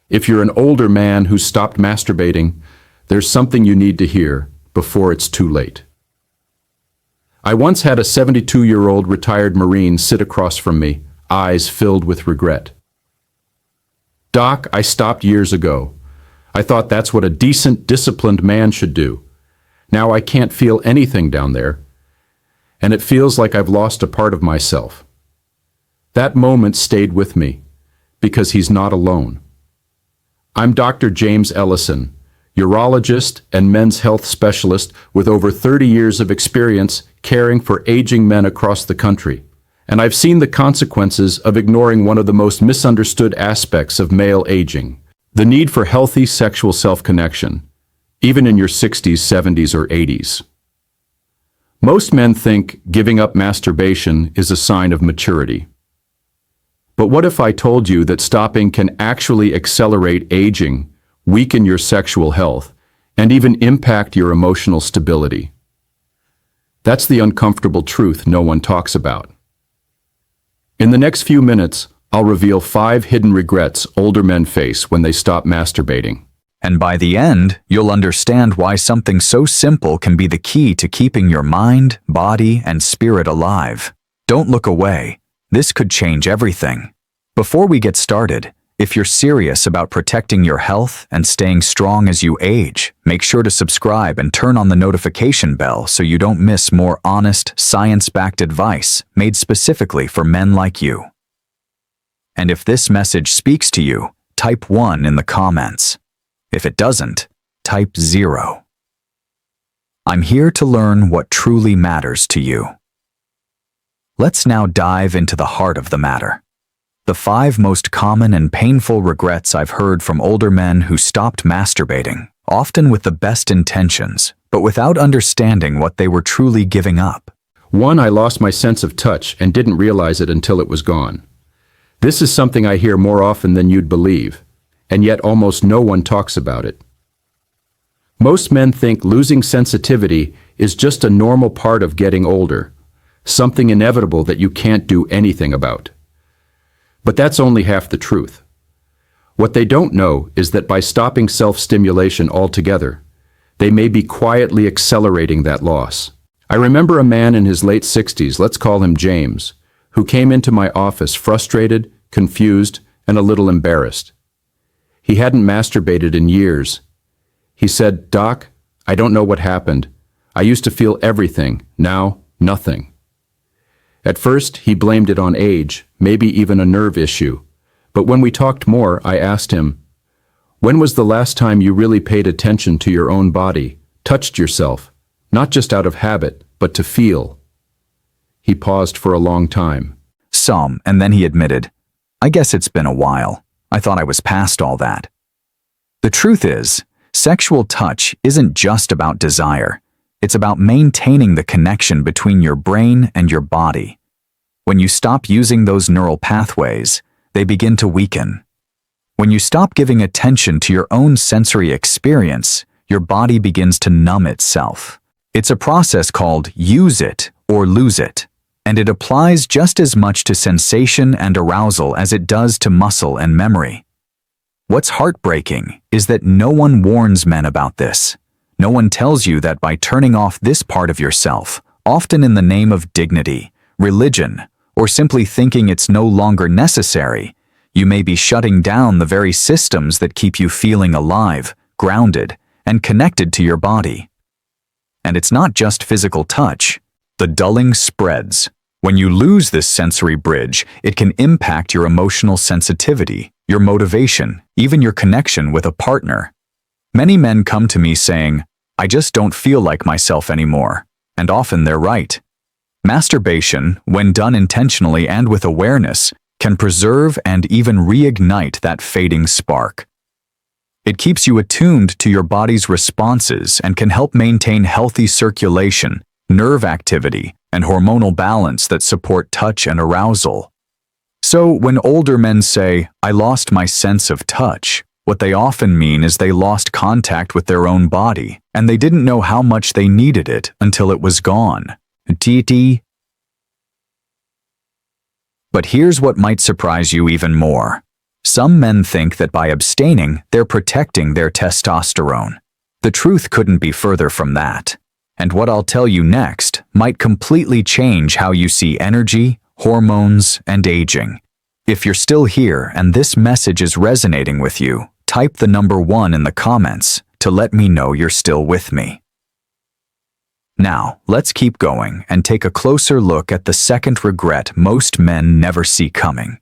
If you're an older man who stopped masturbating, there's something you need to hear before it's too late. I once had a 72-year-old retired Marine sit across from me, eyes filled with regret. "Doc, I stopped years ago. I thought that's what a decent, disciplined man should do. Now I can't feel anything down there, and it feels like I've lost a part of myself." That moment stayed with me, because he's not alone. I'm Dr. James Ellison, urologist and men's health specialist with over 30 years of experience caring for aging men across the country. And I've seen the consequences of ignoring one of the most misunderstood aspects of male aging, the need for healthy sexual self-connection, even in your 60s, 70s, or 80s. Most men think giving up masturbation is a sign of maturity. But what if I told you that stopping can actually accelerate aging, weaken your sexual health, and even impact your emotional stability? That's the uncomfortable truth no one talks about. In the next few minutes, I'll reveal 5 hidden regrets older men face when they stop masturbating. And by the end, you'll understand why something so simple can be the key to keeping your mind, body, and spirit alive. Don't look away. This could change everything. Before we get started, if you're serious about protecting your health and staying strong as you age, make sure to subscribe and turn on the notification bell so you don't miss more honest, science-backed advice made specifically for men like you. And if this message speaks to you, type 1 in the comments. If it doesn't, type 0. I'm here to learn what truly matters to you. Let's now dive into the heart of the matter. The 5 most common and painful regrets I've heard from older men who stopped masturbating, often with the best intentions, but without understanding what they were truly giving up. 1. I lost my sense of touch and didn't realize it until it was gone. This is something I hear more often than you'd believe, and yet almost no one talks about it. Most men think losing sensitivity is just a normal part of getting older, something inevitable that you can't do anything about. But that's only half the truth. What they don't know is that by stopping self-stimulation altogether, they may be quietly accelerating that loss. I remember a man in his late 60s, let's call him James, who came into my office frustrated, confused, and a little embarrassed. He hadn't masturbated in years. He said, "Doc, I don't know what happened. I used to feel everything. Now, nothing." At first, he blamed it on age, maybe even a nerve issue. But when we talked more, I asked him, "When was the last time you really paid attention to your own body, touched yourself, not just out of habit, but to feel?" He paused for a long time. And then he admitted, "I guess it's been a while. I thought I was past all that." The truth is, sexual touch isn't just about desire. It's about maintaining the connection between your brain and your body. When you stop using those neural pathways, they begin to weaken. When you stop giving attention to your own sensory experience, your body begins to numb itself. It's a process called use it or lose it, and it applies just as much to sensation and arousal as it does to muscle and memory. What's heartbreaking is that no one warns men about this. No one tells you that by turning off this part of yourself, often in the name of dignity, religion, or simply thinking it's no longer necessary, you may be shutting down the very systems that keep you feeling alive, grounded, and connected to your body. And it's not just physical touch. The dulling spreads. When you lose this sensory bridge, it can impact your emotional sensitivity, your motivation, even your connection with a partner. Many men come to me saying, "I just don't feel like myself anymore," and often they're right. Masturbation, when done intentionally and with awareness, can preserve and even reignite that fading spark. It keeps you attuned to your body's responses and can help maintain healthy circulation, nerve activity, and hormonal balance that support touch and arousal. So when older men say, "I lost my sense of touch," what they often mean is they lost contact with their own body, and they didn't know how much they needed it until it was gone. TT. But here's what might surprise you even more. Some men think that by abstaining, they're protecting their testosterone. The truth couldn't be further from that. And what I'll tell you next might completely change how you see energy, hormones, and aging. If you're still here and this message is resonating with you, type the number 1 in the comments to let me know you're still with me. Now, let's keep going and take a closer look at the second regret most men never see coming.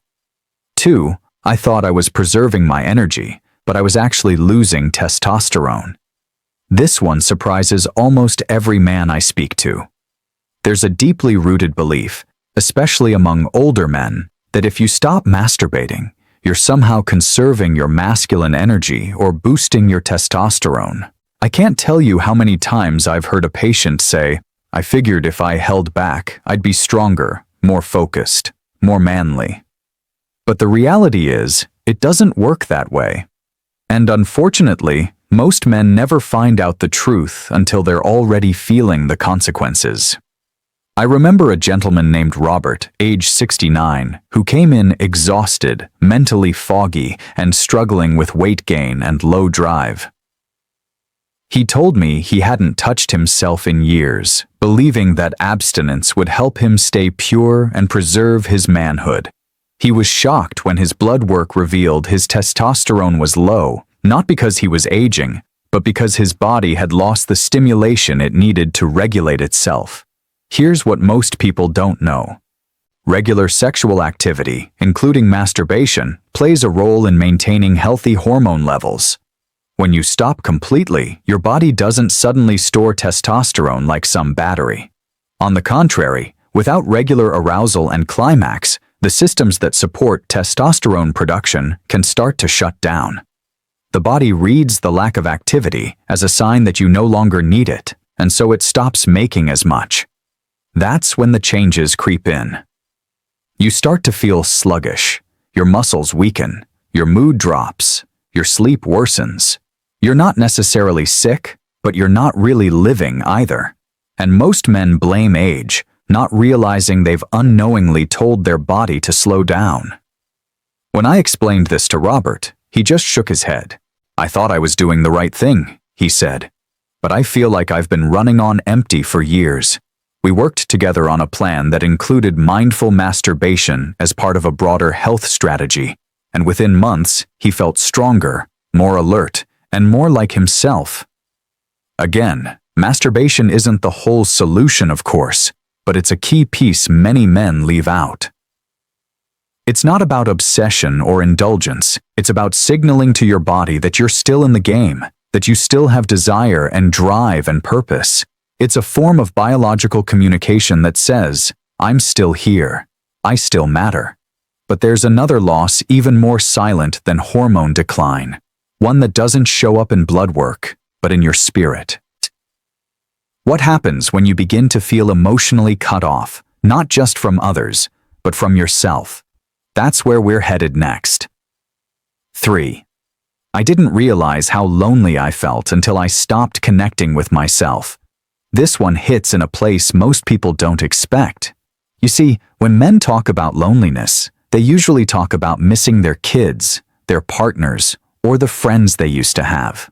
2. I thought I was preserving my energy, but I was actually losing testosterone. This one surprises almost every man I speak to. There's a deeply rooted belief, especially among older men, that if you stop masturbating, you're somehow conserving your masculine energy or boosting your testosterone. I can't tell you how many times I've heard a patient say, "I figured if I held back, I'd be stronger, more focused, more manly." But the reality is, it doesn't work that way. And unfortunately, most men never find out the truth until they're already feeling the consequences. I remember a gentleman named Robert, age 69, who came in exhausted, mentally foggy, and struggling with weight gain and low drive. He told me he hadn't touched himself in years, believing that abstinence would help him stay pure and preserve his manhood. He was shocked when his blood work revealed his testosterone was low, not because he was aging, but because his body had lost the stimulation it needed to regulate itself. Here's what most people don't know. Regular sexual activity, including masturbation, plays a role in maintaining healthy hormone levels. When you stop completely, your body doesn't suddenly store testosterone like some battery. On the contrary, without regular arousal and climax, the systems that support testosterone production can start to shut down. The body reads the lack of activity as a sign that you no longer need it, and so it stops making as much. That's when the changes creep in. You start to feel sluggish, your muscles weaken, your mood drops, your sleep worsens. You're not necessarily sick, but you're not really living either. And most men blame age, not realizing they've unknowingly told their body to slow down. When I explained this to Robert, he just shook his head. "I thought I was doing the right thing," he said. "But I feel like I've been running on empty for years." We worked together on a plan that included mindful masturbation as part of a broader health strategy, and within months, he felt stronger, more alert, and more like himself. Again, masturbation isn't the whole solution, of course, but it's a key piece many men leave out. It's not about obsession or indulgence. It's about signaling to your body that you're still in the game, that you still have desire and drive and purpose. It's a form of biological communication that says, "I'm still here. I still matter." But there's another loss even more silent than hormone decline, one that doesn't show up in blood work, but in your spirit. What happens when you begin to feel emotionally cut off, not just from others, but from yourself? That's where we're headed next. 3. I didn't realize how lonely I felt until I stopped connecting with myself. This one hits in a place most people don't expect. You see, when men talk about loneliness, they usually talk about missing their kids, their partners, or the friends they used to have.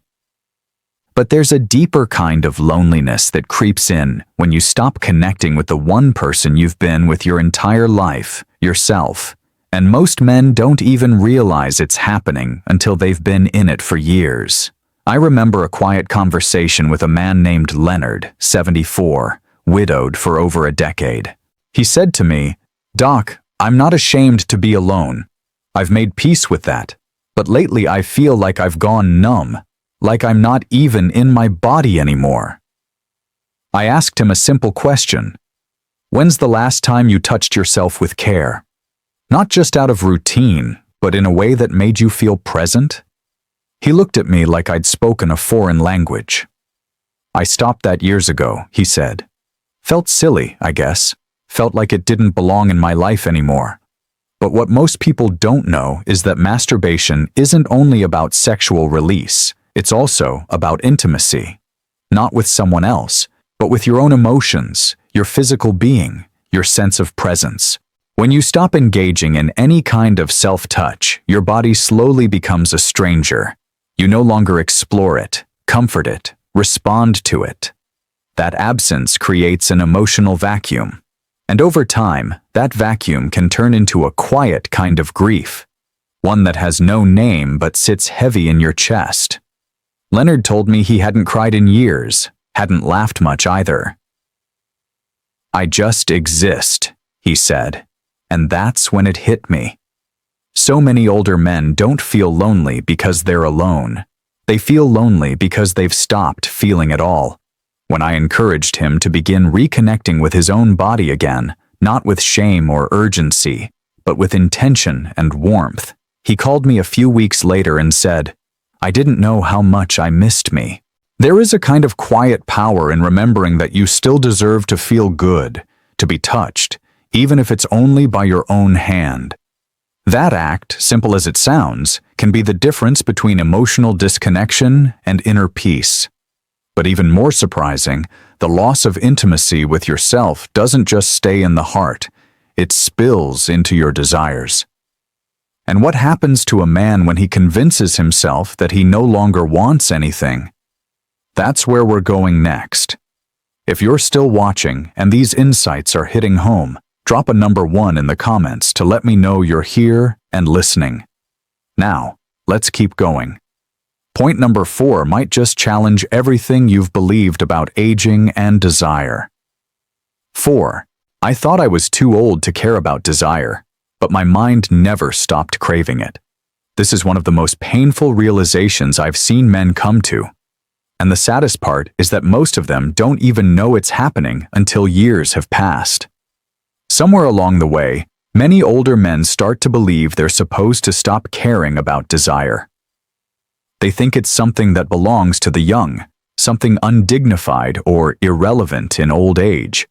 But there's a deeper kind of loneliness that creeps in when you stop connecting with the one person you've been with your entire life, yourself. And most men don't even realize it's happening until they've been in it for years. I remember a quiet conversation with a man named Leonard, 74, widowed for over a decade. He said to me, "Doc, I'm not ashamed to be alone. I've made peace with that. But lately I feel like I've gone numb, like I'm not even in my body anymore." I asked him a simple question. "When's the last time you touched yourself with care? Not just out of routine, but in a way that made you feel present?" He looked at me like I'd spoken a foreign language. "I stopped that years ago," he said. "Felt silly, I guess. Felt like it didn't belong in my life anymore." But what most people don't know is that masturbation isn't only about sexual release, it's also about intimacy. Not with someone else, but with your own emotions, your physical being, your sense of presence. When you stop engaging in any kind of self-touch, your body slowly becomes a stranger. You no longer explore it, comfort it, respond to it. That absence creates an emotional vacuum. And over time, that vacuum can turn into a quiet kind of grief, one that has no name but sits heavy in your chest. Leonard told me he hadn't cried in years, hadn't laughed much either. "I just exist," he said, and that's when it hit me. So many older men don't feel lonely because they're alone. They feel lonely because they've stopped feeling at all. When I encouraged him to begin reconnecting with his own body again, not with shame or urgency, but with intention and warmth, he called me a few weeks later and said, "I didn't know how much I missed me." There is a kind of quiet power in remembering that you still deserve to feel good, to be touched, even if it's only by your own hand. That act, simple as it sounds, can be the difference between emotional disconnection and inner peace. But even more surprising, the loss of intimacy with yourself doesn't just stay in the heart, it spills into your desires. And what happens to a man when he convinces himself that he no longer wants anything? That's where we're going next. If you're still watching and these insights are hitting home, drop a number 1 in the comments to let me know you're here and listening. Now, let's keep going. Point number 4 might just challenge everything you've believed about aging and desire. 4. I thought I was too old to care about desire, but my mind never stopped craving it. This is one of the most painful realizations I've seen men come to. And the saddest part is that most of them don't even know it's happening until years have passed. Somewhere along the way, many older men start to believe they're supposed to stop caring about desire. They think it's something that belongs to the young, something undignified or irrelevant in old age.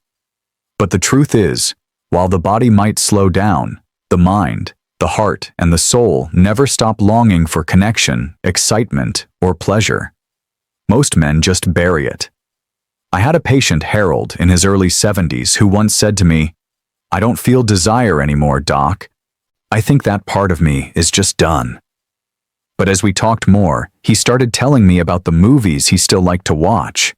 But the truth is, while the body might slow down, the mind, the heart, and the soul never stop longing for connection, excitement, or pleasure. Most men just bury it. I had a patient, Harold, in his early 70s, who once said to me, "I don't feel desire anymore, doc. I think that part of me is just done." But as we talked more, he started telling me about the movies he still liked to watch,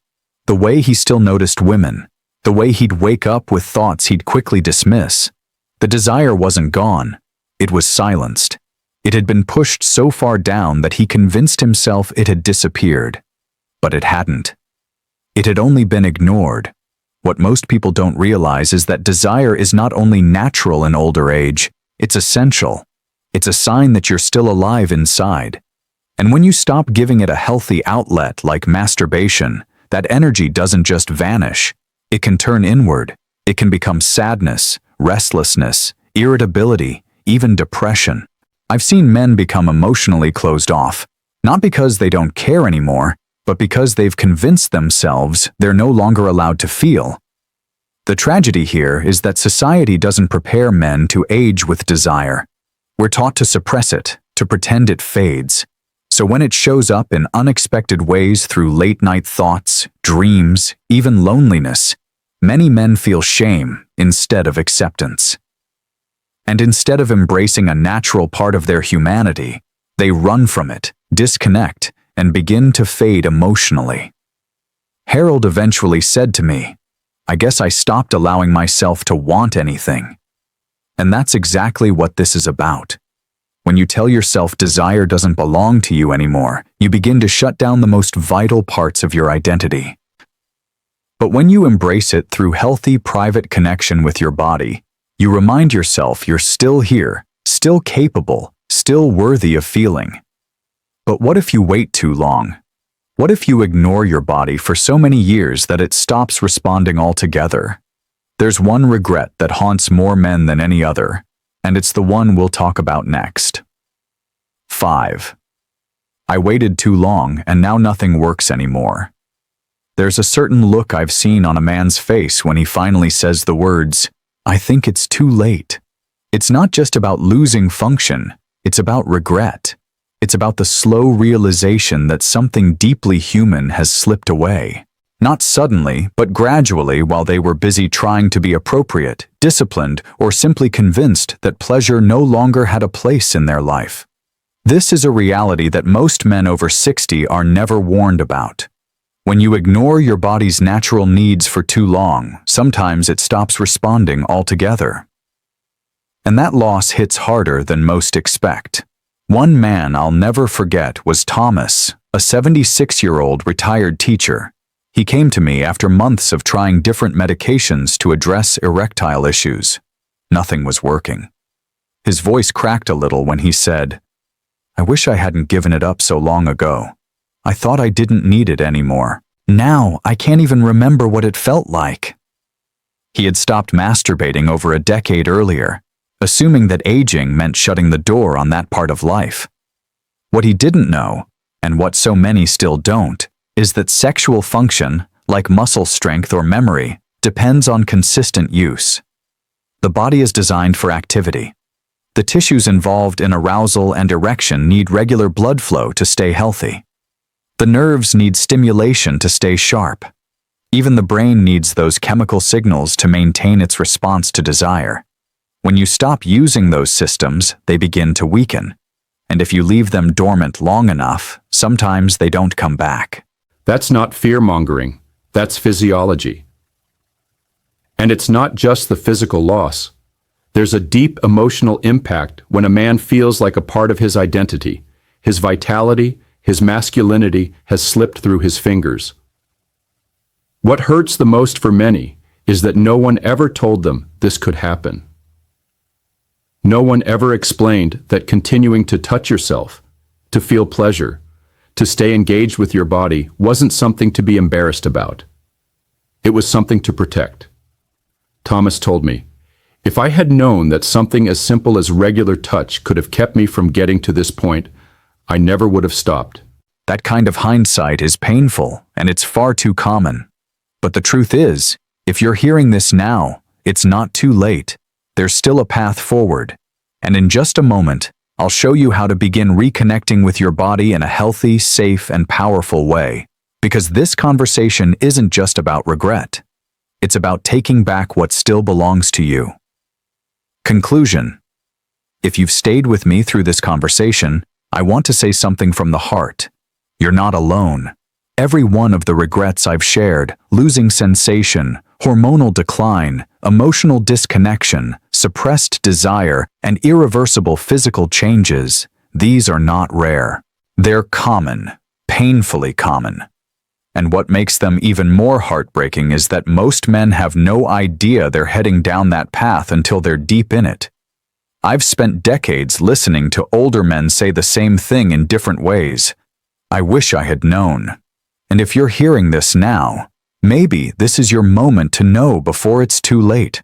the way he still noticed women, the way he'd wake up with thoughts he'd quickly dismiss. The desire wasn't gone. It was silenced. It had been pushed so far down that he convinced himself it had disappeared. But it hadn't. It had only been ignored. What most people don't realize is that desire is not only natural in older age, it's essential. It's a sign that you're still alive inside. And when you stop giving it a healthy outlet like masturbation, that energy doesn't just vanish. It can turn inward. It can become sadness, restlessness, irritability, even depression. I've seen men become emotionally closed off, not because they don't care anymore, but because they've convinced themselves they're no longer allowed to feel. The tragedy here is that society doesn't prepare men to age with desire. We're taught to suppress it, to pretend it fades. So when it shows up in unexpected ways through late-night thoughts, dreams, even loneliness, many men feel shame instead of acceptance. And instead of embracing a natural part of their humanity, they run from it, disconnect, and begin to fade emotionally. Harold eventually said to me, "I guess I stopped allowing myself to want anything." And that's exactly what this is about. When you tell yourself desire doesn't belong to you anymore, you begin to shut down the most vital parts of your identity. But when you embrace it through healthy, private connection with your body, you remind yourself you're still here, still capable, still worthy of feeling. But what if you wait too long? What if you ignore your body for so many years that it stops responding altogether? There's one regret that haunts more men than any other, and it's the one we'll talk about next. 5. I waited too long and now nothing works anymore. There's a certain look I've seen on a man's face when he finally says the words, "I think it's too late." It's not just about losing function, it's about regret. It's about the slow realization that something deeply human has slipped away. Not suddenly, but gradually while they were busy trying to be appropriate, disciplined, or simply convinced that pleasure no longer had a place in their life. This is a reality that most men over 60 are never warned about. When you ignore your body's natural needs for too long, sometimes it stops responding altogether. And that loss hits harder than most expect. One man I'll never forget was Thomas, a 76-year-old retired teacher. He came to me after months of trying different medications to address erectile issues. Nothing was working. His voice cracked a little when he said, "I wish I hadn't given it up so long ago. I thought I didn't need it anymore. Now I can't even remember what it felt like." He had stopped masturbating over a decade earlier, assuming that aging meant shutting the door on that part of life. What he didn't know, and what so many still don't, is that sexual function, like muscle strength or memory, depends on consistent use. The body is designed for activity. The tissues involved in arousal and erection need regular blood flow to stay healthy. The nerves need stimulation to stay sharp. Even the brain needs those chemical signals to maintain its response to desire. When you stop using those systems, they begin to weaken. And if you leave them dormant long enough, sometimes they don't come back. That's not fear-mongering. That's physiology. And it's not just the physical loss. There's a deep emotional impact when a man feels like a part of his identity, his vitality, his masculinity has slipped through his fingers. What hurts the most for many is that no one ever told them this could happen. No one ever explained that continuing to touch yourself, to feel pleasure, to stay engaged with your body wasn't something to be embarrassed about. It was something to protect. Thomas told me, "If I had known that something as simple as regular touch could have kept me from getting to this point, I never would have stopped." That kind of hindsight is painful, and it's far too common. But the truth is, if you're hearing this now, it's not too late. There's still a path forward. And in just a moment, I'll show you how to begin reconnecting with your body in a healthy, safe, and powerful way. Because this conversation isn't just about regret. It's about taking back what still belongs to you. Conclusion. If you've stayed with me through this conversation, I want to say something from the heart. You're not alone. Every one of the regrets I've shared, losing sensation, hormonal decline, emotional disconnection, suppressed desire, and irreversible physical changes, these are not rare. They're common, painfully common. And what makes them even more heartbreaking is that most men have no idea they're heading down that path until they're deep in it. I've spent decades listening to older men say the same thing in different ways. I wish I had known. And if you're hearing this now, maybe this is your moment to know before it's too late.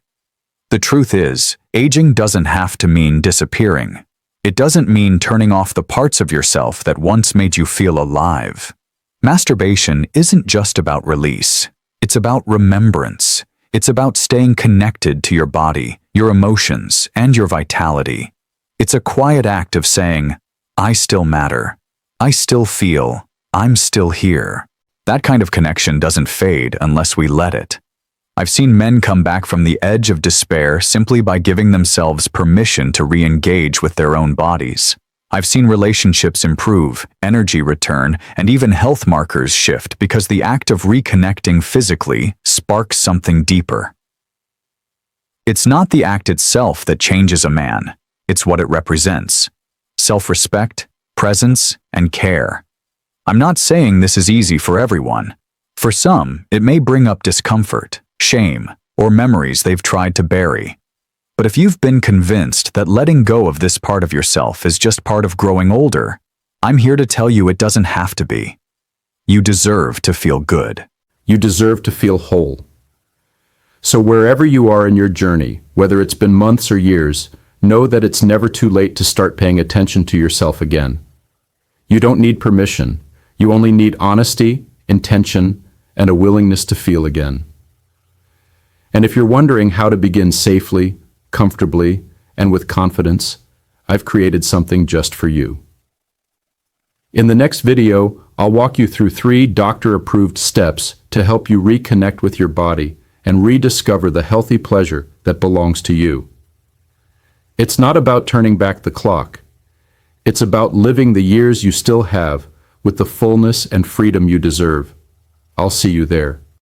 The truth is, aging doesn't have to mean disappearing. It doesn't mean turning off the parts of yourself that once made you feel alive. Masturbation isn't just about release. It's about remembrance. It's about staying connected to your body, your emotions, and your vitality. It's a quiet act of saying, I still matter. I still feel. I'm still here. That kind of connection doesn't fade unless we let it. I've seen men come back from the edge of despair simply by giving themselves permission to re-engage with their own bodies. I've seen relationships improve, energy return, and even health markers shift because the act of reconnecting physically sparks something deeper. It's not the act itself that changes a man. It's what it represents. Self-respect, presence, and care. I'm not saying this is easy for everyone. For some, it may bring up discomfort, shame, or memories they've tried to bury. But if you've been convinced that letting go of this part of yourself is just part of growing older, I'm here to tell you it doesn't have to be. You deserve to feel good. You deserve to feel whole. So wherever you are in your journey, whether it's been months or years, know that it's never too late to start paying attention to yourself again. You don't need permission. You only need honesty, intention, and a willingness to feel again. And if you're wondering how to begin safely, comfortably, and with confidence, I've created something just for you. In the next video, I'll walk you through 3 doctor-approved steps to help you reconnect with your body and rediscover the healthy pleasure that belongs to you. It's not about turning back the clock. It's about living the years you still have with the fullness and freedom you deserve. I'll see you there.